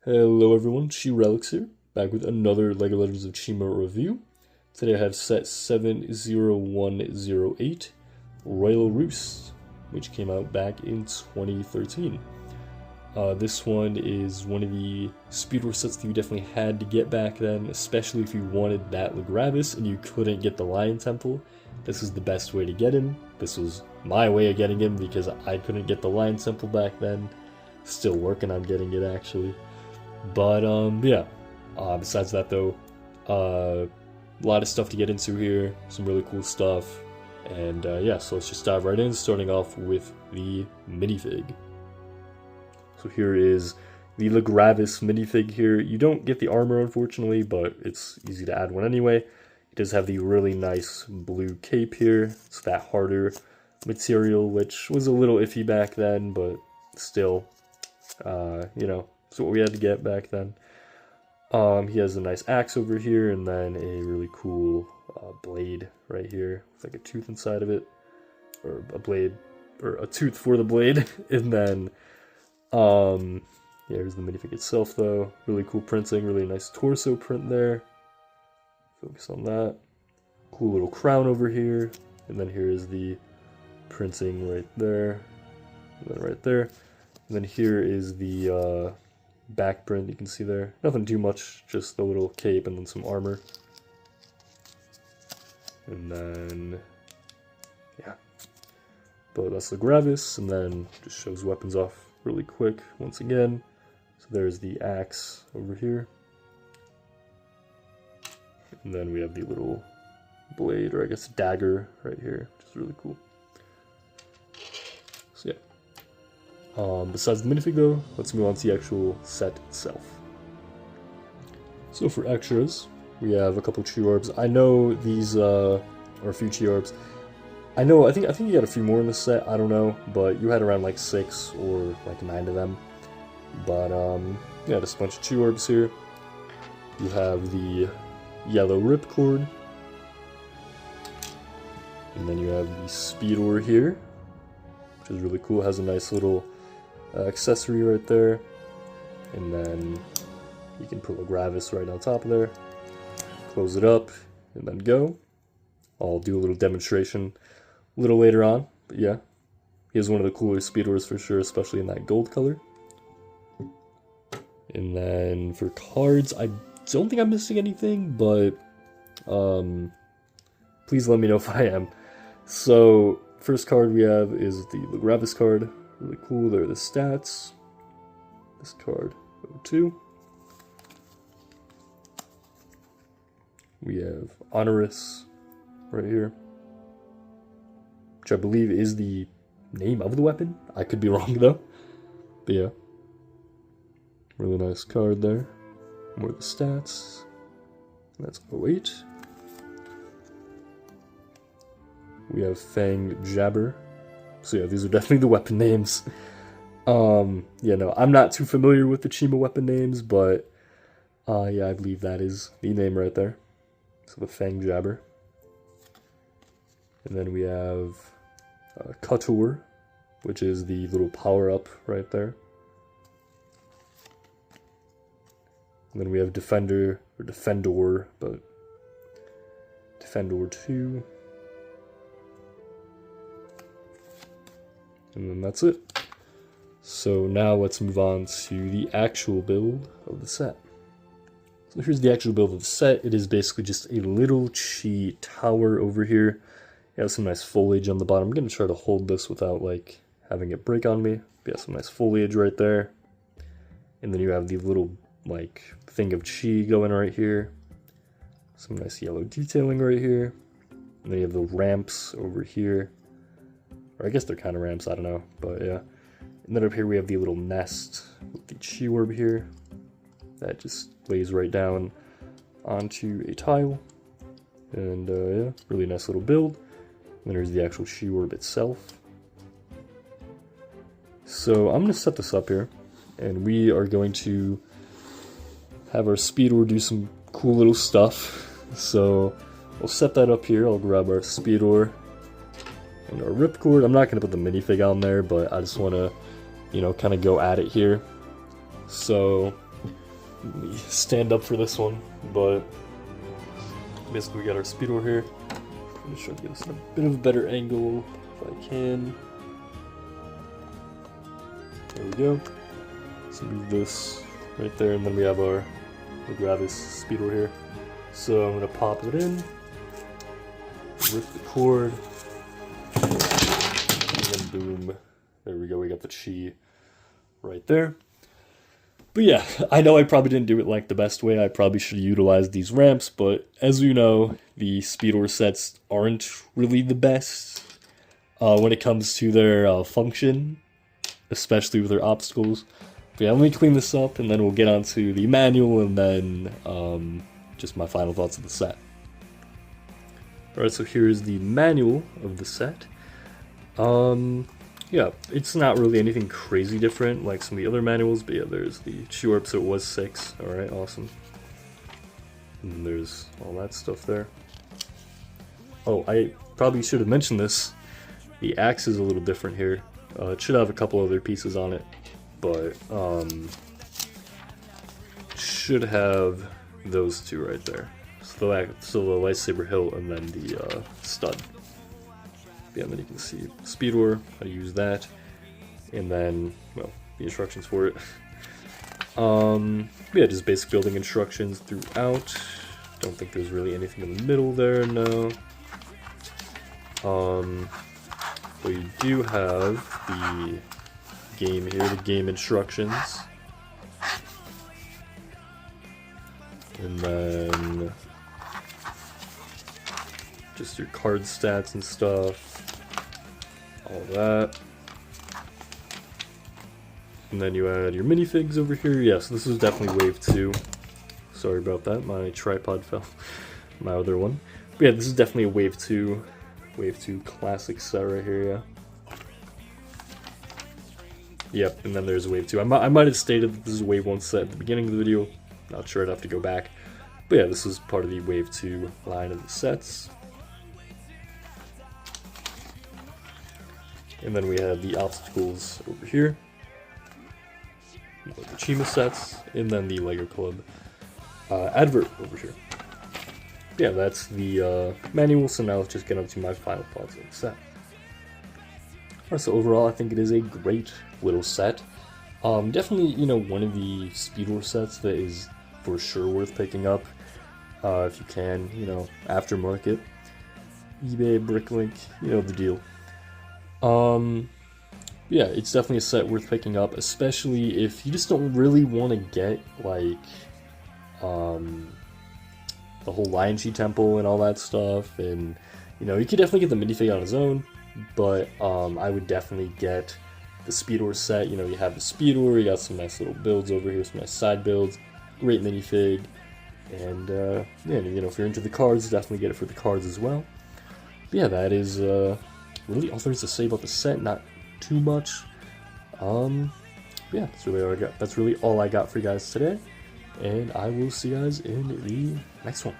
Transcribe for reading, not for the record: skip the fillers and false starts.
Hello everyone, Relics here, back with another LEGO Legends of Chima review. Today I have set 70108, Royal Roost, which came out back in 2013. This one is one of the speedrun sets that you definitely had to get back then, especially if you wanted that Legravis and you couldn't get the Lion Temple. This is the best way to get him. This was my way of getting him because I couldn't get the Lion Temple back then. Still working on getting it actually. But, yeah, besides that though, a lot of stuff to get into here, some really cool stuff, and yeah, so let's just dive right in, starting off with the minifig. So here is the Legravis minifig here. You don't get the armor unfortunately, but it's easy to add one anyway. It does have the really nice blue cape here. It's that harder material, which was a little iffy back then, but still, you know, that's what we had to get back then. He has a nice axe over here, and then a really cool blade right here with like a tooth inside of it, or a blade, or a tooth for the blade. And then, yeah, here's the minifig itself though. Really cool printing, really nice torso print there. Focus on that. Cool little crown over here, and then here is the printing right there, and then right there. And then here is the back print you can see there. Nothing too much, just the little cape and then some armor. And then, yeah. But that's the Legravis, and then just shows weapons off really quick once again. So there's the axe over here. And then we have the little blade, or I guess dagger right here, which is really cool. So yeah. Besides the minifig though, let's move on to the actual set itself. So for extras, we have a couple Chi Orbs. I know these, or a few Chi Orbs. I think you got a few more in this set, I don't know, but you had around like 6 or like 9 of them. But, yeah, just a bunch of Chi Orbs here. You have the yellow ripcord. And then you have the Speedor here, which is really cool. It has a nice little accessory right there, and then you can put Legravis right on top of there, close it up, and then go. I'll do a little demonstration a little later on, but yeah, he has one of the cooler Speedors for sure, especially in that gold color. And then for cards, I don't think I'm missing anything, but please let me know if I am. So first card we have is the Legravis card. Really cool. There are the stats. This card, 02. We have Honoris right here, which I believe is the name of the weapon. I could be wrong though. But yeah, really nice card there. More of the stats. That's 08. We have Fang Jabber. So yeah, these are definitely the weapon names. Yeah, no, I'm not too familiar with the Chima weapon names, but yeah, I believe that is the name right there. So the Fang Jabber. And then we have Couture, which is the little power-up right there. And then we have Defender, or Defendor, but Defendor 2. And then that's it. So now let's move on to the actual build of the set. So here's the actual build of the set. It is basically just a little Chi tower over here. It has some nice foliage on the bottom. I'm going to try to hold this without like having it break on me. But yeah, some nice foliage right there. And then you have the little like thing of Chi going right here. Some nice yellow detailing right here. And then you have the ramps over here. Or I guess they're kind of ramps, I don't know, but yeah. And then up here we have the little nest with the Chi Orb here. That just lays right down onto a tile. And yeah, really nice little build. And then there's the actual Chi Orb itself. So I'm going to set this up here. And we are going to have our Speedor do some cool little stuff. So we'll set that up here. I'll grab our Speedor and our ripcord. I'm not going to put the minifig on there, but I just want to, you know, kind of go at it here. So Let me stand up for this one, but basically we got our Speedor here. I'm gonna try to get this in a bit of a better angle if I can. There we go. So move this right there, and then we have our, we'll grab this Speedor here. So I'm gonna pop it in, rip the cord, and then boom. There we go, we got the Chi right there. But yeah, I know I probably didn't do it like the best way. I probably should have utilized these ramps, but as you know, the Speedor sets aren't really the best when it comes to their function, especially with their obstacles. But yeah, let me clean this up, and then we'll get on to the manual, and then just my final thoughts of the set. Alright, so here's the manual of the set. Yeah, it's not really anything crazy different like some of the other manuals, but yeah, there's the Chi, so it was 6. Alright, awesome. And there's all that stuff there. Oh, I probably should have mentioned this. The axe is a little different here. It should have a couple other pieces on it, but should have those two right there. So the lightsaber hilt and then the stud. Yeah, and then you can see Speedor, how to use that, and then, well, the instructions for it. Yeah, just basic building instructions throughout. Don't think there's really anything in the middle there, no. But you do have the game here, the game instructions. And then just your card stats and stuff. All that. And then you add your minifigs over here. Yes, this is definitely wave 2. Sorry about that, my tripod fell. My other one. But yeah, this is definitely a wave 2 classic set right here, yeah. Yep, and then there's wave 2. I might have stated that this is a wave 1 set at the beginning of the video. Not sure, I'd have to go back. But yeah, this is part of the wave 2 line of the sets. And then we have the obstacles over here, the Chima sets, and then the Lego Club advert over here. Yeah, that's the manual, so now let's just get up to my final thoughts of the set. Alright, so overall I think it is a great little set. Definitely, you know, one of the Speedor sets that is for sure worth picking up. If you can, you know, aftermarket, eBay, Bricklink, you know the deal. Yeah, it's definitely a set worth picking up, especially if you just don't really want to get, like, the whole Lion Chi Temple and all that stuff, and, you know, you could definitely get the minifig on its own, but, I would definitely get the Speedor set. You know, you have the Speedor, you got some nice little builds over here, some nice side builds, great minifig, and, yeah, you know, if you're into the cards, definitely get it for the cards as well. But yeah, that is, really all there is to say about the set, not too much. Yeah, that's really all I got. That's really all I got for you guys today, and I will see you guys in the next one.